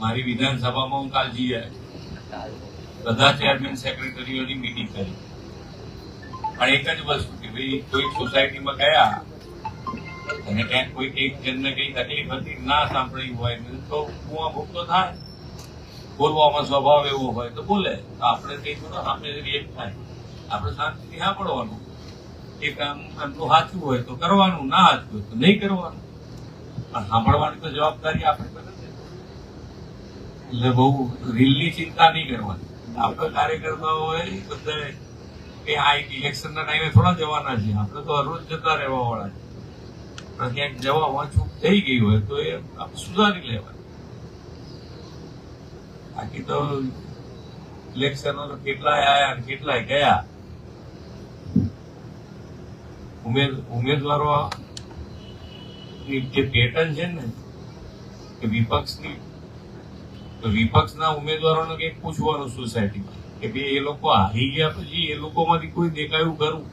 મારી વિધાનસભામાં હું કાલ જઈ આવ્યો, બધા ચેરમેન સેક્રેટરીઓની મીટિંગ કરી, પણ એક જ વસ્તુ કે ભાઈ કોઈ સોસાયટીમાં ગયા અને ક્યાંક કોઈ એક જણને કઈ તકલીફ હતી ના સાંભળી હોય તો કુવા ભૂખતો થાય, બોલવામાં સ્વભાવ એવો હોય તો બોલે, તો આપણે કઈ થોડો સામે રિએક્ટ થાય, આપણે શાંતિથી સાંભળવાનું, એ કામ એમનું સાચું હોય તો કરવાનું, ના સાચું હોય તો નહીં કરવાનું, પણ સાંભળવાની તો જવાબદારી આપણે કરે છે. એટલે બહુ રીલની ચિંતા નહીં કરવાની. આપણે કાર્યકર્તાઓ એ બધા કે આ ઇલેક્શનના ટાઈમે થોડા જવાના છે, આપણે તો હર રોજ જતા રહેવા વાળા છે, પણ ક્યાંક જવા વાંચું થઈ ગઈ હોય તો એ આપણે સુધારી લેવાય. બાકી તો ઇલેક્શનો તો કેટલાય આયા કેટલાય ગયા. ઉમેદવારો જે પેટર્ન છે ને કે વિપક્ષના ઉમેદવારોને કંઈક પૂછવાનું સોસાયટીમાં કે ભાઈ એ લોકો હારી ગયા પછી એ લોકોમાંથી કોઈ દેખાયું ખરું?